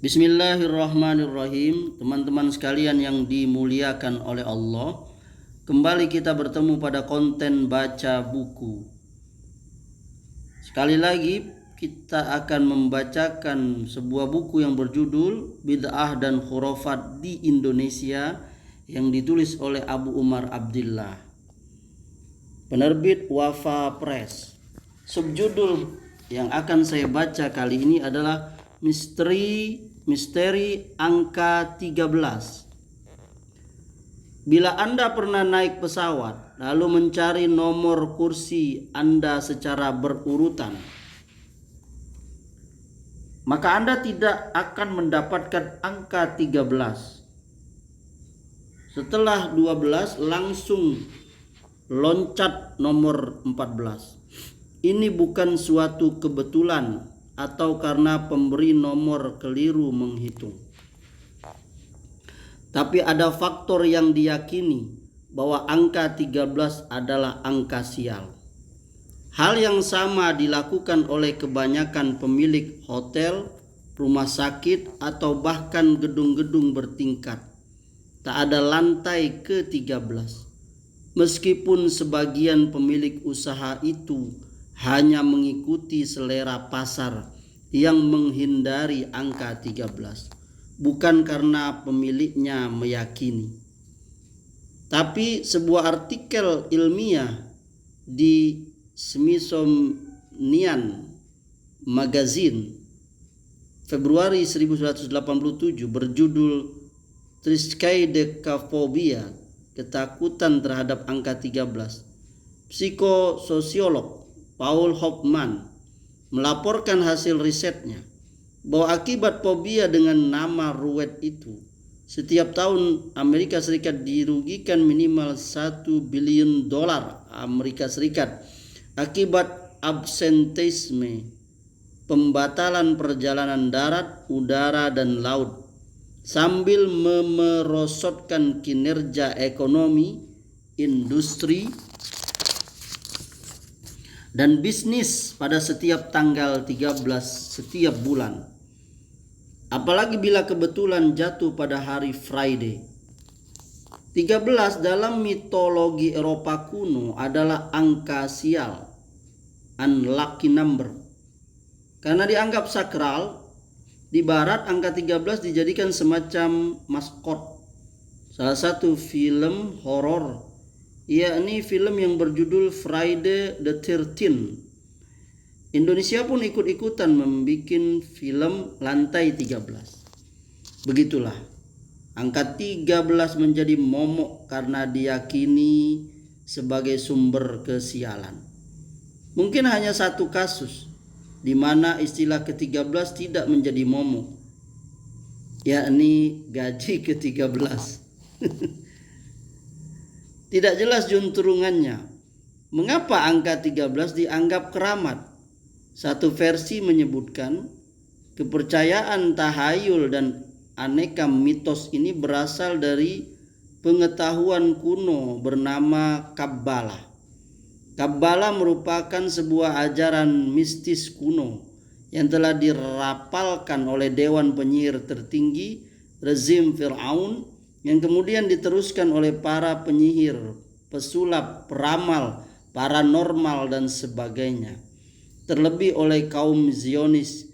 Bismillahirrahmanirrahim. Teman-teman sekalian yang dimuliakan oleh Allah, kembali kita bertemu pada konten baca buku. Sekali lagi kita akan membacakan sebuah buku yang berjudul Bid'ah dan Khurafat di Indonesia yang ditulis oleh Abu Umar Abdillah, penerbit Wafa Press. Subjudul yang akan saya baca kali ini adalah Misteri angka 13. Bila Anda pernah naik pesawat lalu mencari nomor kursi Anda secara berurutan, maka Anda tidak akan mendapatkan angka 13. Setelah 12 langsung loncat nomor 14. Ini bukan suatu kebetulan atau karena pemberi nomor keliru menghitung, tapi ada faktor yang diyakini bahwa angka 13 adalah angka sial. Hal yang sama dilakukan oleh kebanyakan pemilik hotel, rumah sakit, atau bahkan gedung-gedung bertingkat. Tak ada lantai ke-13. Meskipun sebagian pemilik usaha itu hanya mengikuti selera pasar yang menghindari angka 13, bukan karena pemiliknya meyakini. Tapi sebuah artikel ilmiah di Smithsonian Magazine Februari 1987 berjudul Triskaidekaphobia, ketakutan terhadap angka 13. Psikososiolog Paul Hoffman melaporkan hasil risetnya bahwa akibat fobia dengan nama ruwet itu, setiap tahun Amerika Serikat dirugikan minimal $1 billion Amerika Serikat akibat absenteisme, pembatalan perjalanan darat, udara, dan laut, sambil memerosotkan kinerja ekonomi, industri, dan bisnis pada setiap tanggal 13 setiap bulan. Apalagi bila kebetulan jatuh pada hari Friday. 13 dalam mitologi Eropa kuno adalah angka sial, unlucky number. Karena dianggap sakral, di barat angka 13 dijadikan semacam maskot salah satu film horor, yakni film yang berjudul Friday the 13th. Indonesia pun ikut-ikutan membuat film Lantai 13. Begitulah, angka 13 menjadi momok karena diyakini sebagai sumber kesialan. Mungkin hanya satu kasus di mana istilah ke-13 tidak menjadi momok, yakni gaji ke-13. Tidak jelas juntrungannya. Mengapa angka 13 dianggap keramat? Satu versi menyebutkan kepercayaan tahayul dan aneka mitos ini berasal dari pengetahuan kuno bernama Kabbalah. Kabbalah merupakan sebuah ajaran mistis kuno yang telah dirapalkan oleh dewan penyihir tertinggi rezim Fir'aun, yang kemudian diteruskan oleh para penyihir, pesulap, peramal, paranormal, dan sebagainya. Terlebih oleh kaum Zionis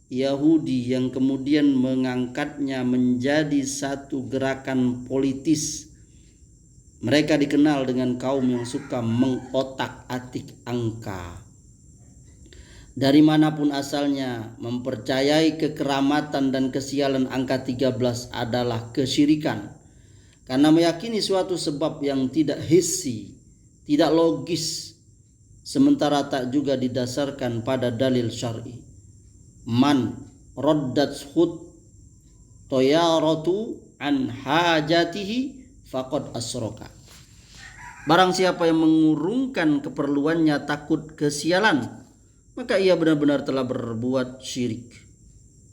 Yahudi yang kemudian mengangkatnya menjadi satu gerakan politis. Mereka dikenal dengan kaum yang suka mengotak-atik angka. Dari manapun asalnya, mempercayai kekeramatan dan kesialan angka 13 adalah kesyirikan, karena meyakini suatu sebab yang tidak hissi, tidak logis, sementara tak juga didasarkan pada dalil syar'i. Man raddat hud toyaratu an hajatihi faqad asroka. Barang siapa yang mengurungkan keperluannya takut kesialan, maka ia benar-benar telah berbuat syirik,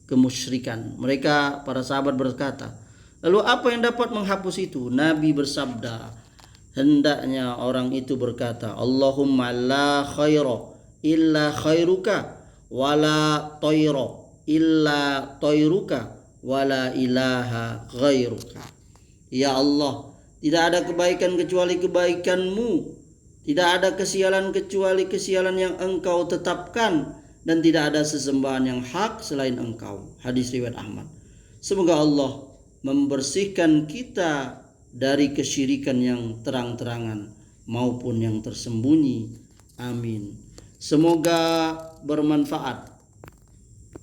kemusyrikan. Mereka, para sahabat, berkata, lalu apa yang dapat menghapus itu? Nabi bersabda, hendaknya orang itu berkata, Allahumma la khaira illa khairuka wala toiro illa toiruka wa la ilaha ghairuka. Ya Allah, tidak ada kebaikan kecuali kebaikan-Mu, tidak ada kesialan kecuali kesialan yang Engkau tetapkan, dan tidak ada sesembahan yang hak selain Engkau. Hadis riwayat Ahmad. Semoga Allah membersihkan kita dari kesyirikan yang terang-terangan maupun yang tersembunyi. Amin. Semoga bermanfaat.